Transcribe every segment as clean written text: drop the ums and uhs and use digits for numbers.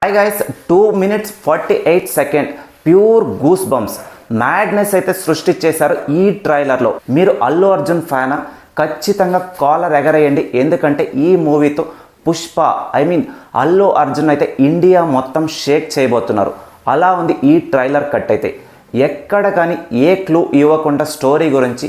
Hi guys 2 minutes 48 second pure goose bumps madness అయితే సృష్టించేశారు ఈ ట్రైలర్లో. మీరు అల్లు అర్జున్ ఫ్యానా? ఖచ్చితంగా కాలర్ ఎగరేయండి, ఎందుకంటే ఈ మూవీతో పుష్ప అల్లు అర్జున్ అయితే ఇండియా మొత్తం షేక్ చేయబోతున్నారు. అలా ఉంది ఈ ట్రైలర్ కట్ అయితే. ఎక్కడ కానీ ఏ క్లూ ఇవ్వకుండా స్టోరీ గురించి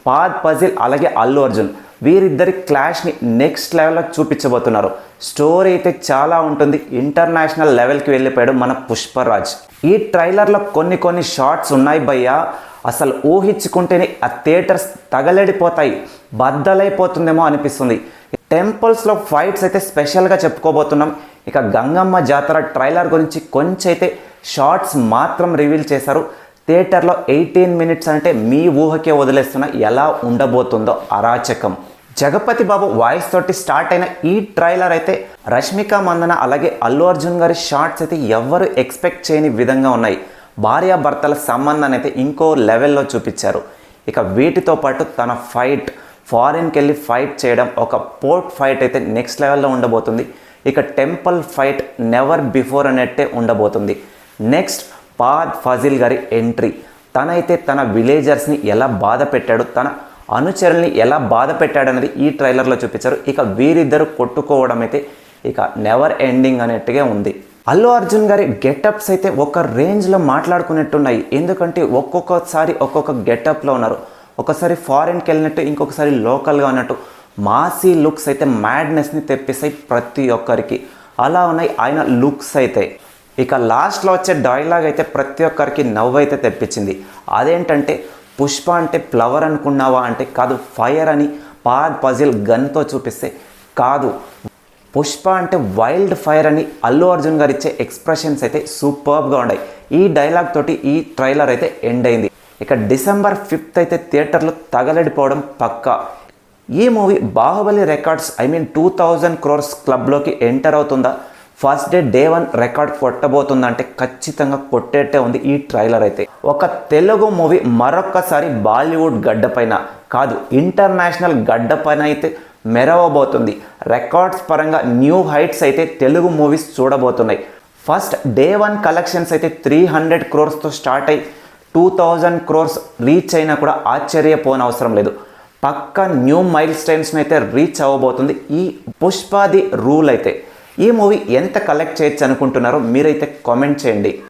పాద్ పజిల్ అలాగే అల్లు అర్జున్ వీరిద్దరి క్లాష్ని నెక్స్ట్ లెవెల్లో చూపించబోతున్నారు. స్టోరీ అయితే చాలా ఉంటుంది. ఇంటర్నేషనల్ లెవెల్కి వెళ్ళిపోయాడు మన పుష్పరాజ్. ఈ ట్రైలర్లో కొన్ని షార్ట్స్ ఉన్నాయి భయ్యా, అసలు ఊహించుకుంటేనే ఆ థియేటర్స్ తగలడిపోతాయి, బద్దలైపోతుందేమో అనిపిస్తుంది. టెంపుల్స్లో ఫైట్స్ అయితే స్పెషల్గా చెప్పుకోబోతున్నాం. ఇక గంగమ్మ జాతర ట్రైలర్ గురించి కొంచెం అయితే షార్ట్స్ మాత్రం రివీల్ చేశారు. థియేటర్లో 18 minutes అంటే మీ ఊహకే వదిలేస్తున్న ఎలా ఉండబోతుందో అరాచకం. జగపతి బాబు వాయిస్ తోటి స్టార్ట్ అయిన ఈ ట్రైలర్ అయితే రష్మిక మందన అలాగే అల్లు అర్జున్ గారి షార్ట్స్ అయితే ఎవ్వరు ఎక్స్పెక్ట్ చేయని విధంగా ఉన్నాయి. భార్యాభర్తల సంబంధాన్ని అయితే ఇంకో లెవెల్లో చూపించారు. ఇక వీటితో పాటు తన ఫైట్, ఫారిన్కి వెళ్ళి ఫైట్ చేయడం, ఒక పోర్ట్ ఫైట్ అయితే నెక్స్ట్ లెవెల్లో ఉండబోతుంది. ఇక టెంపుల్ ఫైట్ నెవర్ బిఫోర్ అనేట్టే ఉండబోతుంది. నెక్స్ట్ పాద్ ఫజిల్ గారి ఎంట్రీ. తనైతే తన విలేజర్స్ని ఎలా బాధ పెట్టాడు, తన అనుచరుల్ని ఎలా బాధ పెట్టాడనేది ఈ ట్రైలర్లో చూపించారు. ఇక వీరిద్దరు కొట్టుకోవడం అయితే ఇక నెవర్ ఎండింగ్ అనేట్టుగా ఉంది. అల్లు అర్జున్ గారి గెటప్స్ అయితే ఒక రేంజ్లో మాట్లాడుకునేట్టున్నాయి. ఎందుకంటే ఒక్కొక్కసారి ఒక్కొక్క గెటప్లో ఉన్నారు. ఒకసారి ఫారిన్కి వెళ్ళినట్టు, ఇంకొకసారి లోకల్గా ఉన్నట్టు మాసీ లుక్స్ అయితే మ్యాడ్నెస్ని తెప్పిస్తాయి ప్రతి ఒక్కరికి. అలా ఉన్నాయి ఆయన లుక్స్ అయితే. ఇక లాస్ట్లో వచ్చే డైలాగ్ అయితే ప్రతి ఒక్కరికి నవ్వు అయితే తెప్పించింది. అదేంటంటే పుష్ప అంటే ఫ్లవర్ అనుకున్నావా అంటే కాదు, ఫైర్ అని పాద్ పజిల్ గన్తో చూపిస్తే కాదు, పుష్ప అంటే వైల్డ్ ఫైర్ అని అల్లు అర్జున్ గారు ఇచ్చే ఎక్స్ప్రెషన్స్ అయితే సూపర్బ్గా ఉన్నాయి. ఈ డైలాగ్ తోటి ఈ ట్రైలర్ అయితే ఎండ్ అయింది. ఇక December 5th అయితే థియేటర్లో తగలడిపోవడం పక్కా. ఈ మూవీ బాహుబలి రికార్డ్స్ 2000 crores క్లబ్లోకి ఎంటర్ అవుతుందా, ఫస్ట్ డే 1 రికార్డ్ కొట్టబోతుందంటే ఖచ్చితంగా కొట్టేట్టే ఉంది ఈ ట్రైలర్ అయితే. ఒక తెలుగు మూవీ మరొక్కసారి బాలీవుడ్ గడ్డపైన కాదు, ఇంటర్నేషనల్ గడ్డపైన అయితే మెరవబోతుంది. రికార్డ్స్ పరంగా న్యూ హైట్స్ అయితే తెలుగు మూవీస్ చూడబోతున్నాయి. ఫస్ట్ డే 1 కలెక్షన్స్ అయితే 300 crores స్టార్ట్ అయ్యి 2000 crores రీచ్ అయినా కూడా ఆశ్చర్యపోనవసరం లేదు. పక్క న్యూ మైల్ స్టోన్స్ని అయితే రీచ్ అవ్వబోతుంది ఈ పుష్పాది రూల్ అయితే. ఈ మూవీ ఎంత కలెక్ట్ చేయొచ్చు అనుకుంటున్నారో మీరైతే కామెంట్ చేయండి.